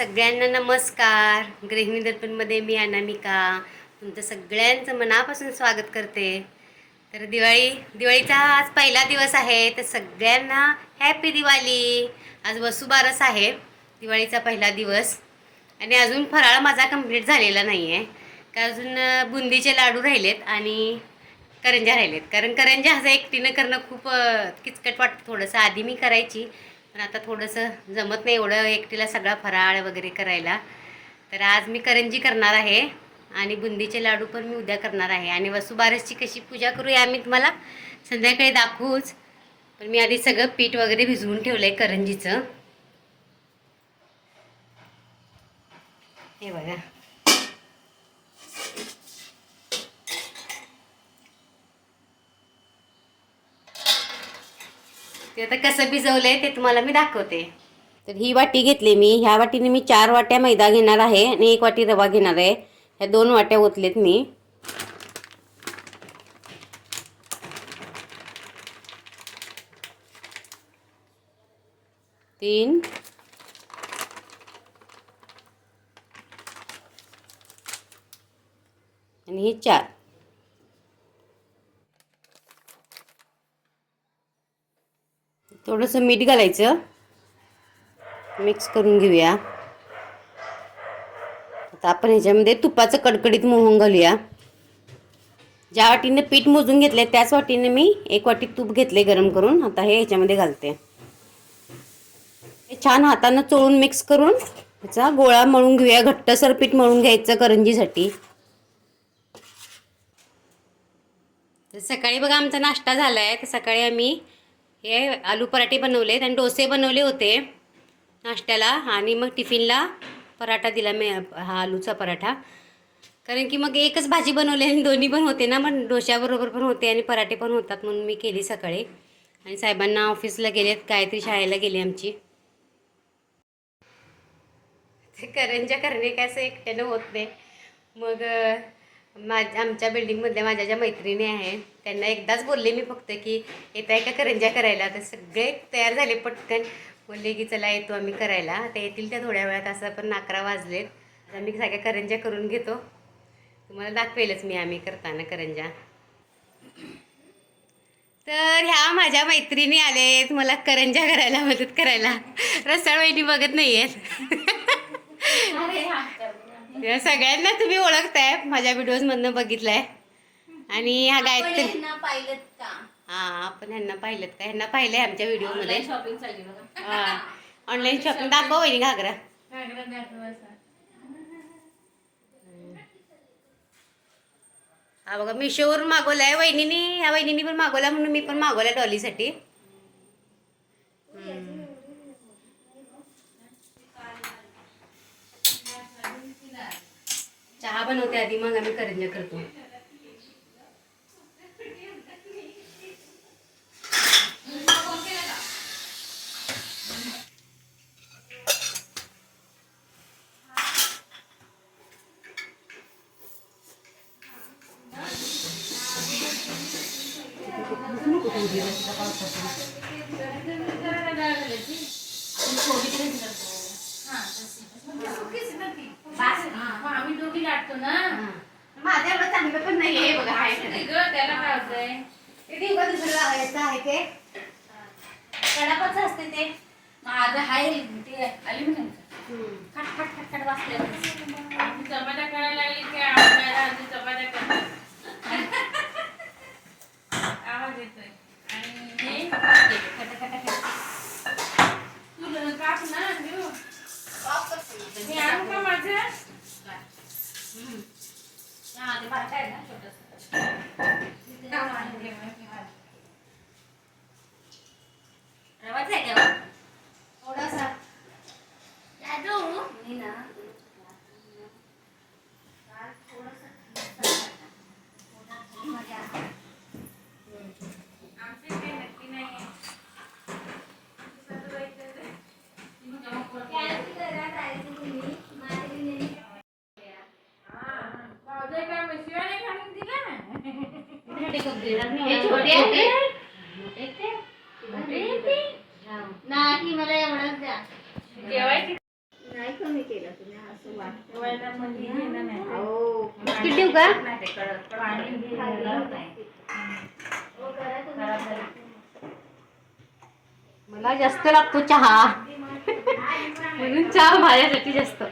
सगळ्यांना नमस्कार. गृहिणी दर्पणमध्ये मी अनामिका तुमचं सगळ्यांचं मनापासून स्वागत करते. तर दिवाळीचा आज पहिला दिवस आहे, तर सगळ्यांना हॅपी दिवाळी. आज वसुबारस आहे, दिवाळीचा पहिला दिवस. आणि अजून फराळ माझा कंप्लीट झालेला नाही आहे, का अजून बुंदीचे लाडू राहिलेत आणि करंज्या राहिलेत. कारण करंज्या असं एकटीनं करणं खूप किचकट वाटतं थोडंसं. आधी मी करायची, पण आता थोडंसं जमत नाही एवढं एकटीला सगळा फराळ वगैरे करायला. तर आज मी करंजी करणार आहे आणि बुंदीचे लाडू पण मी उद्या करणार आहे. आणि वसुबारसची कशी पूजा करूया आम्ही तुम्हाला संध्याकाळी दाखवूच. पण मी आधी सगळं पीठ वगैरे भिजवून ठेवलं आहे करंजीचं. हे बघा, ते आता कसं भिजवलंय ते तुम्हाला मी दाखवते. तर ही वाटी घेतली मी. ह्या वाटीने मी 4 वाट्या मैदा घेणार आहे आणि 1 वाटी रवा घेणार आहे. ह्या 2 वाट्या ओतलेत मी. तीन, आणि ही 4. थोडंसं मीठ घालायचं, मिक्स करून घेऊया. आता आपण ह्याच्यामध्ये तुपाचं कडकडीत मोहन घालूया. ज्या वाटीने पीठ मोजून घेतले त्याच वाटीने मी 1 वाटी तूप घेतले गरम करून. आता हे ह्याच्यामध्ये घालते. हे छान हातानं चोळून मिक्स करून ह्याचा गोळा मळून घेऊया. घट्टसर पीठ मळून घ्यायचं करंजीसाठी. तर सकाळी बघा आमचा नाश्ता झाला आहे. तर सकाळी आम्ही हे आलू पराठे बनवलेत आणि डोसे बनवले होते नाश्त्याला. आणि मग टिफिनला पराठा दिला मी, हा आलूचा पराठा. कारण की मग एकच भाजी बनवली आणि दोन्ही पण होते ना, मग डोश्याबरोबर पण होते आणि पराठे पण होतात, म्हणून मी केली सकाळी. आणि साहेबांना ऑफिसला गेलेत, गायत्री शाळेला गेली आमची. ते करंज्या करणे काय असं एकट्यानं होत नाही. मग आमच्या बिल्डिंगमधल्या माझ्या ज्या मैत्रिणी आहेत त्यांना एकदाच बोलले मी फक्त की येत आहे का करंज्या करायला. तर सगळे तयार झाले पटकन. बोलले की चला येतो आम्ही करायला. आता येतील त्या थोड्या वेळात. असं पण 11 वाजलेत. आता मी सगळ्या करंज्या करून घेतो, तुम्हाला दाखवेलच मी आम्ही करताना करंज्या. तर ह्या माझ्या मैत्रिणी आलेत मला करंज्या करायला मदत करायला. रसाळ वहिनी बघत नाही आहेत. सगळ्यांना तुम्ही ओळखताय, माझ्या व्हिडिओजमधनं बघितलंय. आणि हा गायत्री, हां आपण ह्यांना पाहिलं का? ह्यांना पाहिलंय आमच्या व्हिडिओमध्ये. हां ऑनलाईन शॉपिंग दाखव वहिनी. घागरा हा बघा, मिशोवरून मागवला आहे वहिनीनी. ह्या वहिनीनी पण मागवला म्हणून मी पण मागवला डॉलीसाठी. चहा बनवते आधी, मग आम्ही करंज्या करतो. आम्ही दोघी लाटतो ना. माझ्या एवढं चांगलं पण नाही आहे बघा. त्याला काय होतंय, ते दिवसा दुसरं लावायचं आहे. ते कडापाचं असते ते. माझं हाय ते अल्युमिनियमचं. खट खट खट खट वाजलं. चपात्या करायला लागली की आवाज चपात्या करतात. आवाज येतोय. आणि हे खट खट खट तू काप ना देऊ. हे आणू का माझं? हा ते बारका आहे ना छोटंसं. रवाच आहे का थोडासा नाही मला एवढंच द्या. जेवायची नाही कमी केलं. मला जास्त लागतो चहा म्हणून चहा माझ्यासाठी जास्त.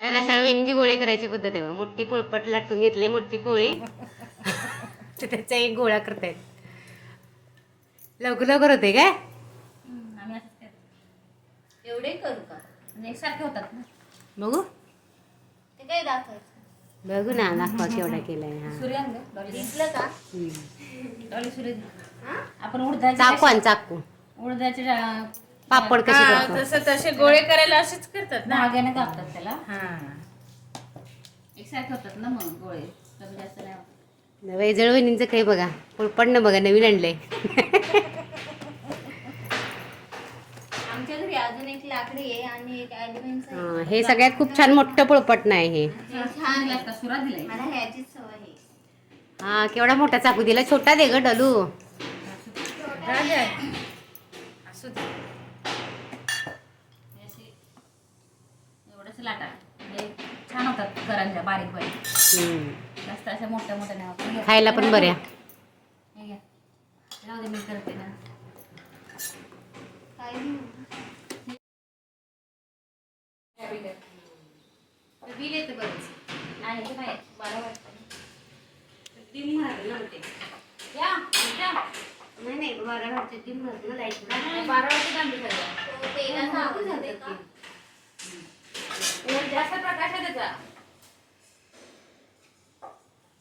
रसाळवेंची गोळी करायची पद्धत आहे. मोठी पोळपट लाटून घेतली, मोठी पोळी तर त्याचा एक गोळा करतायत. लवकर लवकर होते काय? आम्ही असंच करतो. एवढे करू का? म्हणजे एकसारखे होतात ना. बघू ते काय दाखवायचं? बघू ना, दाखवा केवढा केलाय. हा सूर्य दिसलं का? डॉली सूर्य. आपण चाकू आण, चाकू. उडदाचे पापड कसे करतो तसं तसे गोळे करायला असेच करतात ना. धाग्याने कापतात त्याला. एकसारखे होतात ना मग गोळे, कमी जास्त नाही होत. वैजळवणींचं काही बघा, पोळपट बघा नवीन आणलंय. आमच्या घरी अजून एक लाकडी आहे आणि एक ॲल्युमिनियमचं आहे. हे सगळ्यात खूप छान मोठं पोळपट नाही हे. छान लागतं. सुरा दिलाय मला ह्याचीच सवय आहे. हा केवढा मोठा चाकू दिला, छोटा दे ग डलू. असू दे. एवढंच लाटा म्हणजे छान होतात करंज्या, बारीक बारीक. जास्त अशा मोठ्या मोठ्या नाही होत. खायला पण बऱ्या. हे घ्या. जाऊ दे, मी करते ना. बिल येतं बरंच. नाही ते काय 12 वाजता. डिम मारलं ना ते. या नाही नाही 12 वाजता डिम मारलं ना लाईट. 12 वाजता आमची सगळं तेलाचं आवाज होते का? जास्त प्रकाश आहे त्याचा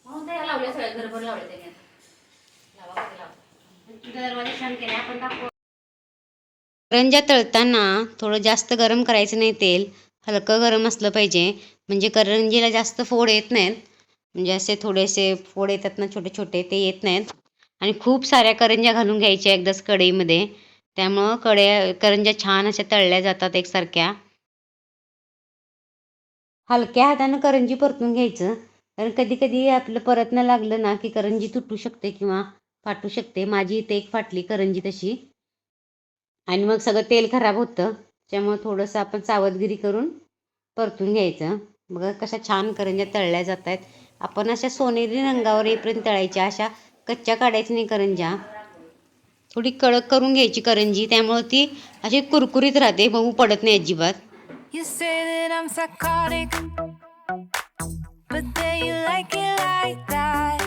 म्हणून ते लावले, सगळ्या घरभर लावले त्याने. लावा कधी लावा. दरवाजा छान केला आपण दाखव. करंज्या तळताना थोडं जास्त गरम करायचं नाही तेल, हलकं गरम असलं पाहिजे. म्हणजे करंजीला जास्त फोड येत नाहीत. म्हणजे असे थोडेसे फोड येतात ना छोटे छोटे, ते येत नाहीत. आणि खूप साऱ्या करंज्या घालून घ्यायच्या एकदाच कढईमध्ये. त्यामुळं करंज्या छान अशा तळल्या जातात एकसारख्या. हलक्या हातानं करंजी परतून घ्यायचं, कारण कधी कधी आपलं परतनं लागलं ना की करंजी तुटू शकते किंवा फाटू शकते. माझी इथे एक फाटली करंजी तशी, आणि मग सगळं तेल खराब होतं. त्यामुळे थोडंसं आपण सावधगिरी करून परतून घ्यायचं. बघा कशा छान करंज्या तळल्या जात आहेत. आपण अशा सोनेरी रंगावर येईपर्यंत तळायच्या, अशा कच्च्या काढायचं नाही करंज्या. थोडी कडक करून घ्यायची करंजी, त्यामुळे ती अशी कुरकुरीत राहते, मऊ पडत नाही अजिबात. You say that I'm psychotic, but then you like it like that.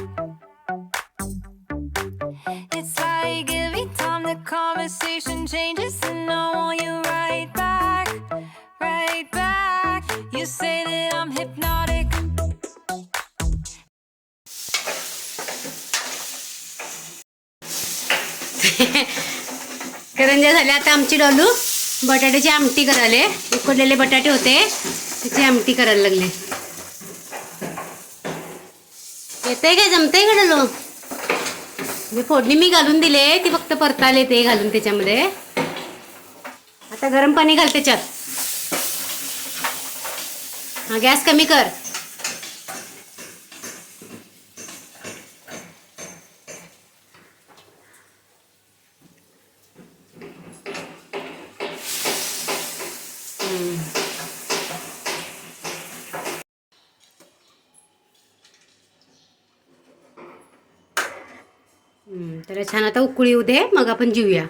It's like every time the conversation changes, and I want you right back, right back. You say that I'm hypnotic. करंज्या झाल्या. आता आमची डॉलू बटाट्याची आमटी करायले. उकडलेले बटाटे होते, त्याची आमटी करायला लागले. येतंय काय, जमतंय का डॉलू? फोडणी मी घालून दिले, ती फक्त परताले ते घालून त्याच्यामध्ये. आता गरम पाणी घाल त्याच्यात. हा गॅस कमी कर. तर छान आता उकळी येऊ दे, मग आपण जेऊया.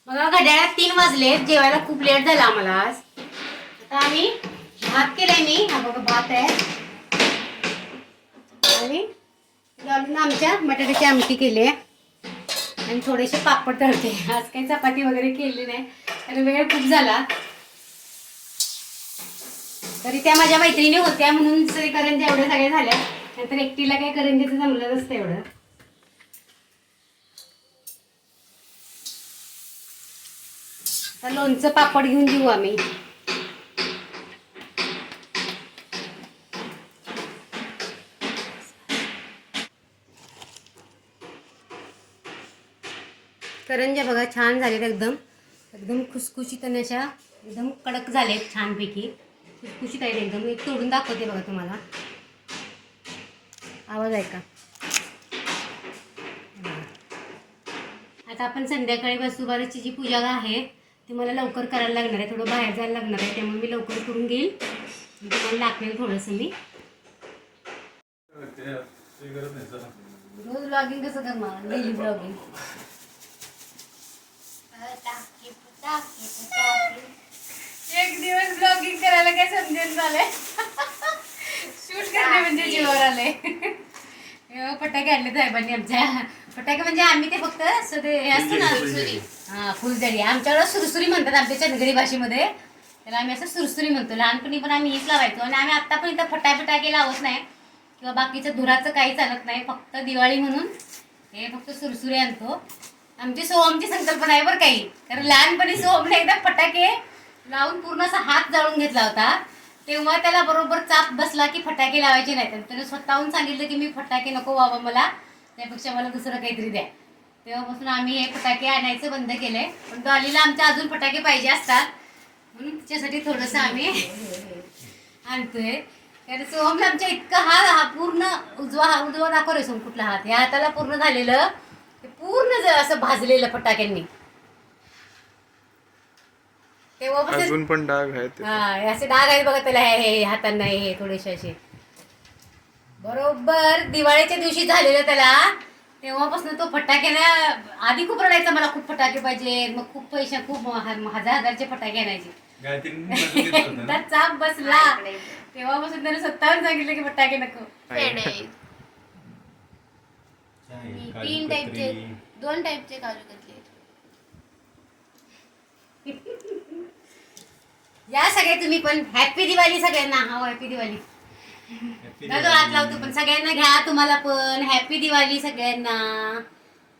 मग घड्याळात 3 वाजले. जेवायला खूप लेट झाला आम्हाला आज. आता आम्ही भात केलाय. मी हा बघा भात आहे, आणि आमच्या बटाट्याची आमटी केली आहे, आणि थोडेसे पापड तळते. आज काही चपाती वगैरे केली नाही, कारण वेळ खूप झाला. तरी त्या माझ्या मैत्रिणी होत्या म्हणून सगळे करंज्या एवढ्या सगळ्या झाल्या. नंतर एकटीला काही करंजीचं जमलं नसतं एवढं. तर लोणचं पापड घेऊन देऊ आम्ही. करंज्या बघा छान झालेत, एकदम एकदम खुसखुशीत आणि अशा एकदम कडक झालेत छानपैकी. खुसखुशीत आहेत एकदम. एक तोडून दाखवते बघा तुम्हाला. आवाज आहे का? आता आपण संध्याकाळी वसुबारसची जी पूजा आहे ती मला लवकर करायला लागणार आहे. थोडं बाहेर जायला लागणार आहे, त्यामुळे मी लवकर करून घेईल. तुम्हाला दाखवेल थोडंसं मी. रोज ब्लॉगिंग कसं करणार? Daily blogging. एक दिवस ब्लॉगिंग करायला काय समजेल झालंय. शूट करणे म्हणजे जीवावर आले. फटाके आणले साहेबांनी आमच्या. फटाके म्हणजे आम्ही ते फक्त असं ते हे असतं ना, हां फुलझडी. आमच्याकडं सुरसुरी म्हणतात आमच्या चंदगडी भाषेमध्ये. त्याला आम्ही असं सुरसुरी म्हणतो. लहानपणी पण आम्ही हीच लावायचो. आणि आम्ही आत्ता पण इथं फटाके लावत नाही किंवा बाकीचं धुराचं काही चालत नाही. फक्त दिवाळी म्हणून हे फक्त सुरसुरी आणतो. आमची सोहमची संकल्पना आहे बरं काही. कारण लहानपणी सोहमने एकदा फटाके लावून पूर्ण असा हात जाळून घेतला होता. तेव्हा त्याला बरोबर चाप बसला की फटाके लावायचे नाही. तर त्याने स्वतःहून सांगितलं की मी फटाके नको बाबा, मला त्यापेक्षा मला दुसरं काहीतरी द्या. तेव्हापासून आम्ही हे फटाके आणायचं बंद केलंय. पण डॉलीला आमच्या अजून फटाके पाहिजे असतात म्हणून तिच्यासाठी थोडंसं आम्ही आणतोय. कारण सोहमला आमच्या इतकं हा पूर्ण उजवा दाखव रे सोहम कुठला हात. ह्या हाताला पूर्ण झालेलं ते पूर्ण असं भाजलेलं फटाक्यांनी. तेव्हापासून अजून पण डाग आहेत. हा असे डाग आहेत बघा त्याला. हे हातांना हे थोडेसे असे. बरोबर दिवाळीच्या दिवशी झालेलं त्याला. तेव्हापासून तो फटाक्यानं आधी खूप रडायचा, मला खूप फटाके पाहिजे. मग खूप पैसे, खूप हजारचे फटाके आणायचे. त्यात चाप बसला तेव्हापासून त्याने स्वतःहून सांगितलं की फटाके नको. 3 टाईपचे 2 टाईपचे काजू कतली. या सगळे तुम्ही पण. हॅपी दिवाळी सगळ्यांना. हा हॅपी दिवाळी. हात लावतो पण सगळ्यांना घ्या. तुम्हाला पण हॅपी दिवाळी सगळ्यांना.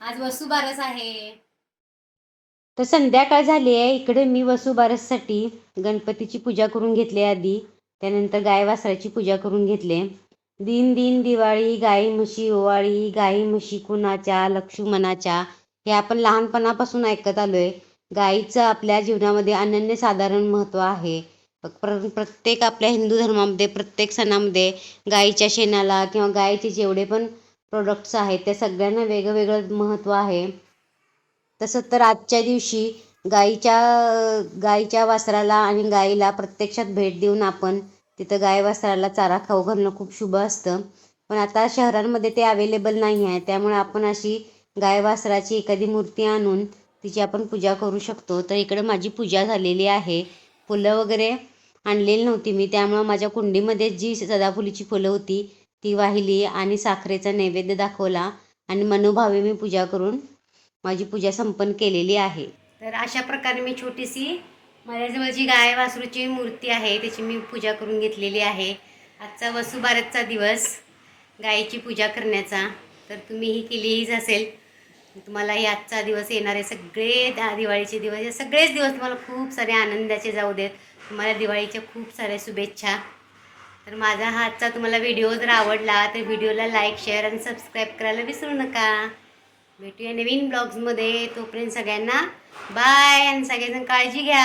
आज वसुबारस आहे. तर संध्याकाळ झाली आहे. इकडे मी वसुबारससाठी गणपतीची पूजा करून घेतली आधी. त्यानंतर गाय वासराची पूजा करून घेतले. दिन दिन दिवाळी, गाई म्हशी ओवाळी, गाई म्हशी कुणाच्या लक्ष्मणाच्या, हे आपण लहानपणापासून ऐकत आलोय. गाईचं आपल्या जीवनामध्ये अनन्यसाधारण महत्त्व आहे. प्रत्येक आपल्या हिंदू धर्मामध्ये प्रत्येक सणामध्ये गाईच्या शेणाला किंवा गाईचे जेवढे पण प्रोडक्ट्स आहेत त्या सगळ्यांना वेगवेगळं महत्त्व आहे. तसं तर आजच्या दिवशी गाईच्या वासराला आणि गाईला प्रत्यक्षात भेट देऊन आपण तिथं गाय वासराला चारा खाऊ घालणं खूप शुभ असतं. पण आता शहरांमध्ये ते अवेलेबल नाही आहे. त्यामुळे आपण अशी गाय वासराची एखादी मूर्ती आणून तिची आपण पूजा करू शकतो. तर इकडं माझी पूजा झालेली आहे. फुलं वगैरे आणलेली नव्हती मी, त्यामुळं माझ्या कुंडीमध्ये जी सदाफुलीची फुलं होती ती वाहिली आणि साखरेचा नैवेद्य दाखवला आणि मनोभावे मी पूजा करून माझी पूजा संपन्न केलेली आहे. तर अशा प्रकारे मी छोटीशी माझ्याजवळ जी गाय वासरूची मूर्ती आहे त्याची मी पूजा करून घेतलेली आहे. आजचा वसुबारसचा दिवस गायीची पूजा करण्याचा. तर तुम्हीही केलीच असेल. तुम्हाला हे आजचा दिवस येणारे सगळे दिवाळीचे दिवस, हे सगळेच दिवस तुम्हाला खूप सारे आनंदाचे जाऊ देत. तुम्हाला दिवाळीच्या खूप साऱ्या शुभेच्छा. तर माझा हा आजचा तुम्हाला व्हिडिओ जर आवडला तर व्हिडिओला लाईक, शेअर आणि सबस्क्राईब करायला विसरू नका. भेटूया नवीन ब्लॉग्समध्ये. तोपर्यंत सगळ्यांना बाय आणि सगळेजण काळजी घ्या.